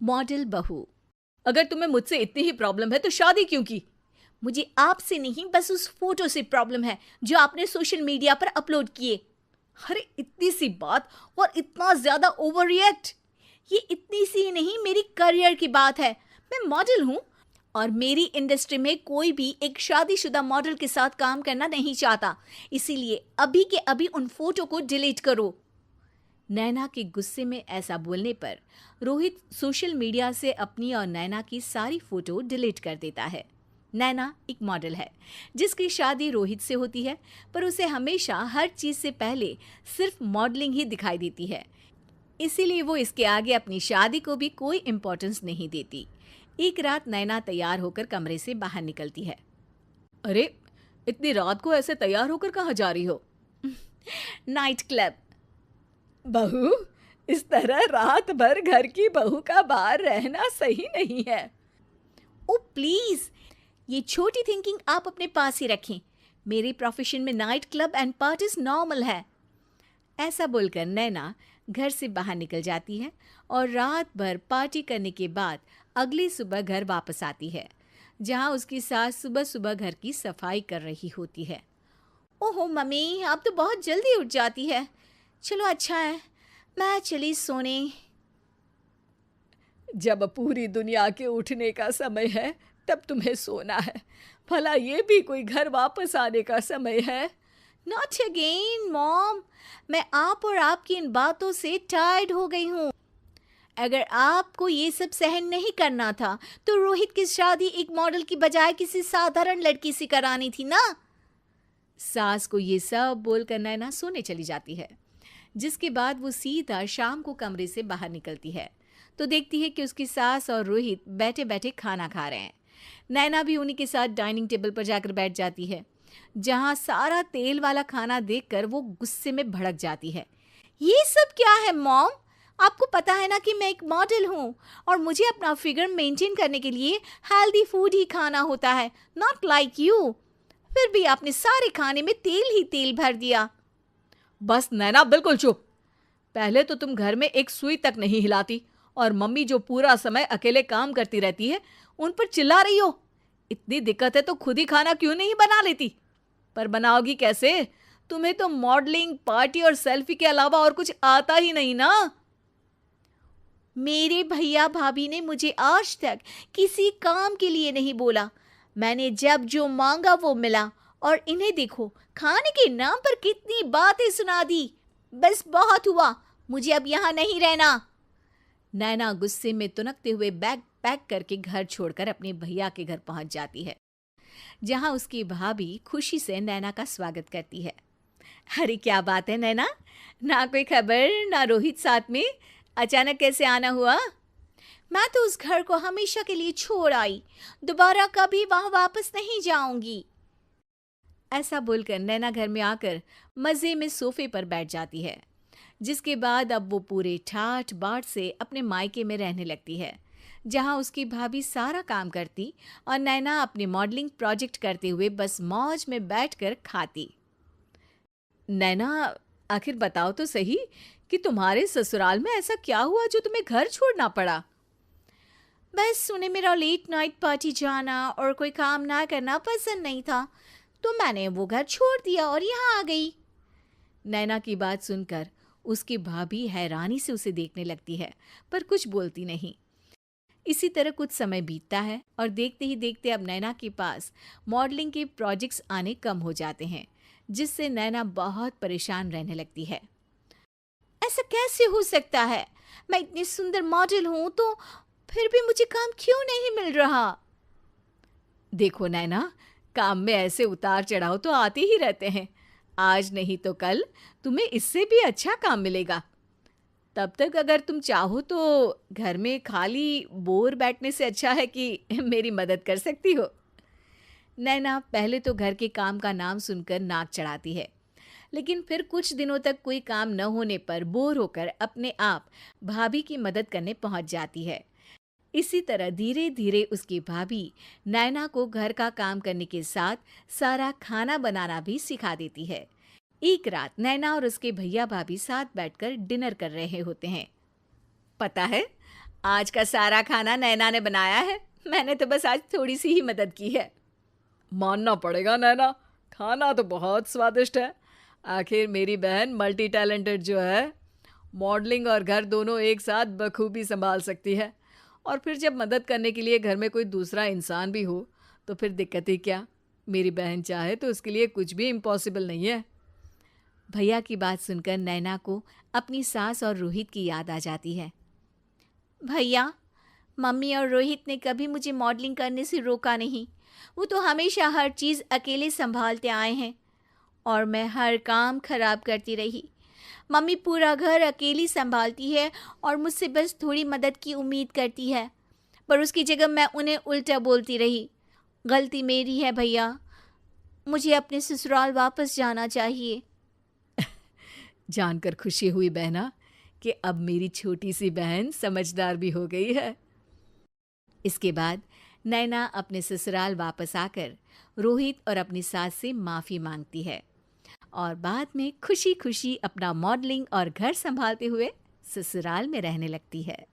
Model बहू। अगर तुम्हें मुझसे इतनी ही प्रॉब्लम है तो शादी क्यों की? मुझे आपसे नहीं, बस उस फोटो से प्रॉब्लम है जो आपने सोशल मीडिया पर अपलोड किए। अरे इतनी सी बात और इतना ज्यादा ओवर रिएक्ट। ये इतनी सी ही नहीं, मेरी करियर की बात है। मैं मॉडल हूँ और मेरी इंडस्ट्री में कोई भी एक शादीशुदा मॉडल के साथ काम करना नहीं चाहता। इसीलिए अभी के अभी उन फोटो को डिलीट करो। नैना के गुस्से में ऐसा बोलने पर रोहित सोशल मीडिया से अपनी और नैना की सारी फोटो डिलीट कर देता है। नैना एक मॉडल है जिसकी शादी रोहित से होती है, पर उसे हमेशा हर चीज से पहले सिर्फ मॉडलिंग ही दिखाई देती है। इसीलिए वो इसके आगे अपनी शादी को भी कोई इम्पोर्टेंस नहीं देती। एक रात नैना तैयार होकर कमरे से बाहर निकलती है। अरे इतनी रात को ऐसे तैयार होकर कहाँ जा रही हो? Night club. बहू, इस तरह रात भर घर की बहू का बाहर रहना सही नहीं है। ओ प्लीज, ये छोटी थिंकिंग आप अपने पास ही रखें। मेरे प्रोफेशन में night club and parties normal है। ऐसा बोलकर नैना घर से बाहर निकल जाती है और रात भर पार्टी करने के बाद अगली सुबह घर वापस आती है, जहां उसकी सास सुबह सुबह घर की सफाई कर रही होती है। ओहो मम्मी, आप तो बहुत जल्दी उठ जाती है। चलो अच्छा है, मैं चली सोने। जब पूरी दुनिया के उठने का समय है तब तुम्हें सोना है। भला ये भी कोई घर वापस आने का समय है? नॉट अगेन मॉम, मैं आप और आपकी इन बातों से टायर्ड हो गई हूँ। अगर आपको ये सब सहन नहीं करना था तो रोहित की शादी एक मॉडल की बजाय किसी साधारण लड़की से करानी थी ना। सास को ये सब बोलकर नैना सोने चली जाती है, जिसके बाद वो सीधा शाम को कमरे से बाहर निकलती है तो देखती है कि उसकी सास और रोहित बैठे बैठे खाना खा रहे हैं। नैना भी उन्हीं के साथ डाइनिंग टेबल पर जाकर बैठ जाती है, जहां सारा तेल वाला खाना देखकर वो गुस्से में भड़क जाती है। ये सब क्या है मॉम? आपको पता है ना कि मैं एक मॉडल हूँ और मुझे अपना फिगर मेंटेन करने के लिए हेल्दी फूड ही खाना होता है, नॉट लाइक यू। फिर भी आपने सारे खाने में तेल ही तेल भर दिया। बस नैना, बिल्कुल चुप। पहले तो तुम घर में एक सुई तक नहीं हिलाती और मम्मी जो पूरा समय अकेले काम करती रहती है उन पर चिल्ला रही हो। इतनी दिक्कत है तो खुद ही खाना क्यों नहीं बना लेती? पर बनाओगी कैसे? तुम्हें तो मॉडलिंग, पार्टी और सेल्फी के अलावा और कुछ आता ही नहीं ना। मेरे भैया भाभी ने मुझे आज तक किसी काम के लिए नहीं बोला। मैंने जब जो मांगा वो मिला और इन्हें देखो, खाने के नाम पर कितनी बातें सुना दी। बस बहुत हुआ, मुझे अब यहाँ नहीं रहना। नैना गुस्से में तुनकते हुए बैग पैक करके घर छोड़कर अपने भैया के घर पहुंच जाती है, जहां उसकी भाभी खुशी से नैना का स्वागत करती है। अरे क्या बात है नैना, ना कोई खबर ना रोहित साथ में, अचानक कैसे आना हुआ? मैं तो उस घर को हमेशा के लिए छोड़ आई, दोबारा कभी वहां वापस नहीं जाऊंगी। ऐसा बोलकर नैना घर में आकर मजे में सोफे पर बैठ जाती है, जिसके बाद अब वो पूरे ठाठ बाट से अपने मायके में रहने लगती है, जहां उसकी भाभी सारा काम करती और नैना अपने मॉडलिंग प्रोजेक्ट करते हुए बस मौज में बैठकर खाती। नैना, आखिर बताओ तो सही कि तुम्हारे ससुराल में ऐसा क्या हुआ जो तुम्हें घर छोड़ना पड़ा? बस उन्हें मेरा लेट नाइट पार्टी जाना और कोई काम ना करना पसंद नहीं था, तो मैंने वो घर छोड़ दिया और यहाँ आ गई। नैना की बात सुनकर उसकी भाभी हैरानी से उसे देखने लगती है, पर कुछ बोलती नहीं। इसी तरह कुछ समय बीतता है और देखते ही देखते अब नैना के पास मॉडलिंग के प्रोजेक्ट्स आने कम हो जाते हैं, जिससे नैना बहुत परेशान रहने लगती है। ऐसा कैसे हो सकता है? मैं इतनी सुंदर मॉडल हूं तो फिर भी मुझे काम क्यों नहीं मिल रहा? देखो नैना, काम में ऐसे उतार चढ़ाव तो आते ही रहते हैं। आज नहीं तो कल तुम्हें इससे भी अच्छा काम मिलेगा। तब तक अगर तुम चाहो तो घर में खाली बोर बैठने से अच्छा है कि मेरी मदद कर सकती हो। नैना पहले तो घर के काम का नाम सुनकर नाक चढ़ाती है, लेकिन फिर कुछ दिनों तक कोई काम न होने पर बोर होकर अपने आप भाभी की मदद करने पहुंच जाती है। इसी तरह धीरे धीरे उसकी भाभी नैना को घर का काम करने के साथ सारा खाना बनाना भी सिखा देती है। एक रात नैना और उसके भैया भाभी साथ बैठकर डिनर कर रहे होते हैं। पता है, आज का सारा खाना नैना ने बनाया है, मैंने तो बस आज थोड़ी सी ही मदद की है। मानना पड़ेगा नैना, खाना तो बहुत स्वादिष्ट है। आखिर मेरी बहन मल्टी टैलेंटेड जो है, मॉडलिंग और घर दोनों एक साथ बखूबी संभाल सकती है। और फिर जब मदद करने के लिए घर में कोई दूसरा इंसान भी हो तो फिर दिक्कत ही क्या। मेरी बहन चाहे तो उसके लिए कुछ भी इम्पॉसिबल नहीं है। भैया की बात सुनकर नैना को अपनी सास और रोहित की याद आ जाती है। भैया, मम्मी और रोहित ने कभी मुझे मॉडलिंग करने से रोका नहीं। वो तो हमेशा हर चीज़ अकेले संभालते आए हैं और मैं हर काम खराब करती रही। मम्मी पूरा घर अकेली संभालती है और मुझसे बस थोड़ी मदद की उम्मीद करती है, पर उसकी जगह मैं उन्हें उल्टा बोलती रही। गलती मेरी है भैया, मुझे अपने ससुराल वापस जाना चाहिए। जानकर खुशी हुई बहना कि अब मेरी छोटी सी बहन समझदार भी हो गई है। इसके बाद नैना अपने ससुराल वापस आकर रोहित और अपनी सास से माफ़ी मांगती है और बाद में खुशी खुशी अपना मॉडलिंग और घर संभालते हुए ससुराल में रहने लगती है।